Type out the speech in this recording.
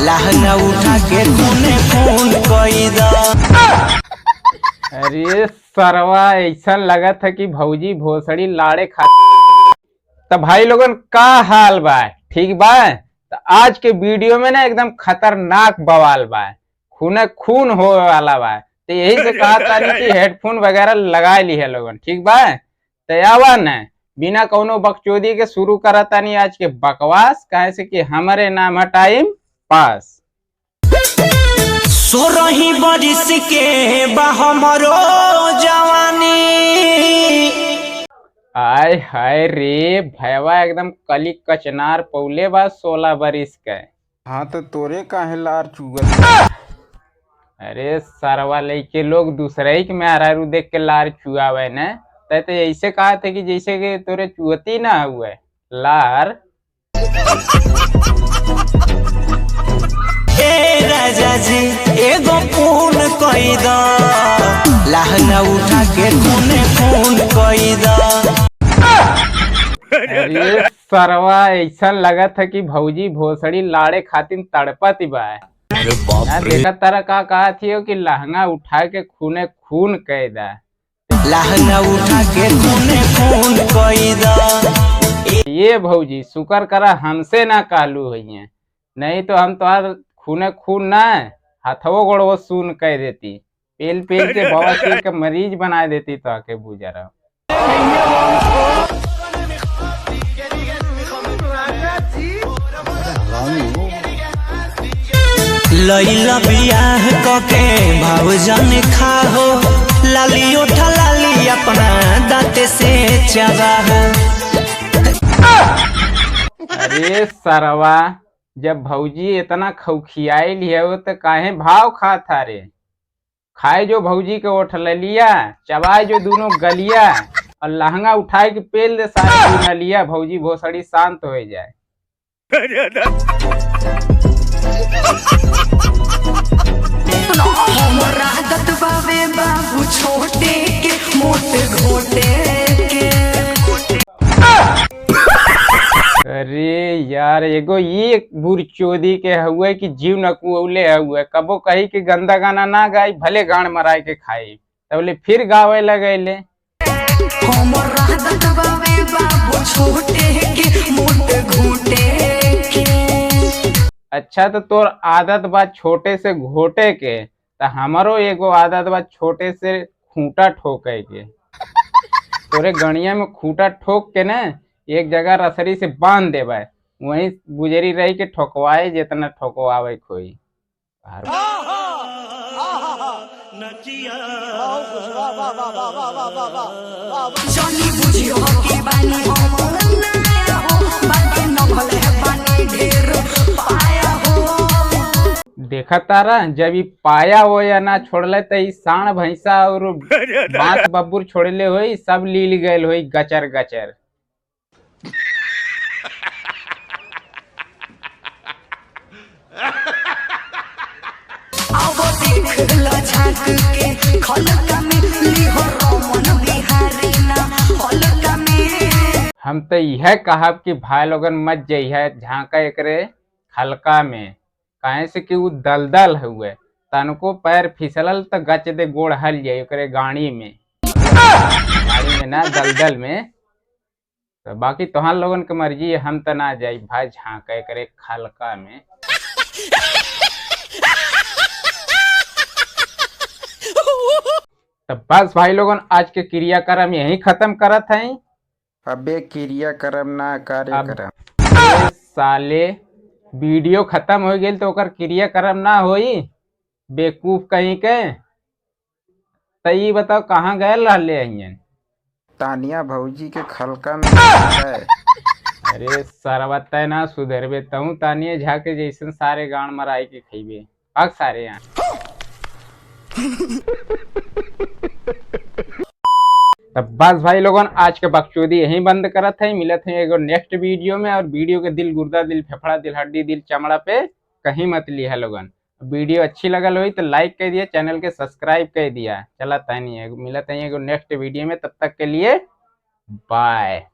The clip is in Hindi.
लहंगा उठा के खूने खून कोई दा। अरे सरवा ऐसा लगा था कि भौजी भोसड़ी लाड़े खा। तो भाई लोगन का हाल बा, ठीक बा। तो आज के वीडियो में ना एकदम खतरनाक बवाल बा, खूने खून हो वाला बा। तो यही से कहा था कि हेडफोन वगैरह लगा ली है लोगन, ठीक बा। तैयार न बिना कोनो बकचोदी के शुरू करता नहीं आज के बकवास, कहे से कि हमारे नाम है टाइम पास। 16 बरिस के बा हमरो जवानी। आय हाय रे भैया एकदम कली कचनार पौले बा 16 बरिस के। हाँ तो तोरे काहे लार चुगत? अरे सरवा लइके लोग दूसरे ही के मेहरारू देख के लार चुआवे न। तो ऐसे कहा थे कि जैसे कि तोरे चुअती ना हुए लार। ए राजा जी एगो खून कोई दा, लहंगा उठा के खूने खून कोई दा। अरे सरवा ऐसा लगा था कि भौजी भोसड़ी लाड़े खातिर तड़पती बा। देखा तारा का कहा थी कि लहंगा उठा के खूने खून कह दा। लहंगा उठा के खूने खून कोई दा। ये भौजी शुक्र करा हमसे ना कालू हुई है, नहीं तो हम तो खूने खून ना हाथों गोड़ो सुन कह देती, पेल पेल के बवासीर के मरीज बना देती तो आके बुझा। लैला बियाह कके भावजन खाहो, लाली उठा लाली अपना दांते से चबाहो। अरे सरवा जब भौजी इतना खौखियाई लिया हो तो काहे भाव खा था रे। खाए जो भौजी के उठ लिया, चबाए जो दोनों गलिया, और लहंगा उठाए के पेल दे सारी लिया, भौजी भोसड़ी शांत हो जाए। बाबू छोटे के मोटे घोटे के। अरे यार एगो ये बुरचोदी के हुए कि जीव नकुले हुए, कबो कही कि गंदा गाना ना गाई भले गान मराए के खाई, तबले फिर गावे लगैले। अच्छा तो तोर आदत बा छोटे से घोटे के, तो हमारो एगो आदत बा छोटे से खूंटा ठोके के। तोरे गणिया में खूंटा ठोक के ना एक जगह रसरी से बांध देवे, वहीं गुजरी रही के ठोकवाए जितना ठोकवावे कोई। देखा तारा जब ही पाया हो या ना छोड़ले तो सांड भैंसा और बांस बब्बूर छोड़ले हो सब लील गए हो गचर गचर। हम तो यह कहब कि भाई लोगन मत जइहे झांका एकरे हल्का में, काहे से कि वो दलदल हुए, तनको पैर फिसलल तो गच दे गोड़ हल जाये ओकरे गाड़ी में ना दलदल में। तो बाकी तोहार लोगन के मर्जी है, हम तो ना जाई भाई झांका करे खलका में। तो बस भाई लोगन आज के क्रियाक्रम यही खत्म करत हैं। अबे क्रियाक्रम ना कार्यक्रम साले वीडियो खत्म हो गई तो ओकर क्रियाक्रम ना होई, बेवकूफ कहीं के। तई बताओ कहाँ गए रहले? तानिया भौजी के खलका में है। अरे सरवत ना सुधरबे तहू तानिया झा के जैसे सारे गान मराई के खइबे अब सारे यहाँ। तब बस भाई लोगन आज के बकचोदी यही बंद करत है, मिलत है एगो नेक्स्ट वीडियो में। और वीडियो के दिल गुर्दा दिल फेफड़ा दिल हड्डी दिल चमड़ा पे कहीं मत लिया लोगन। वीडियो अच्छी लगल हुई तो लाइक कर दिया, चैनल के सब्सक्राइब कर दिया। चला तनी मिलत है एगो नेक्स्ट वीडियो में, तब तक के लिए बाय।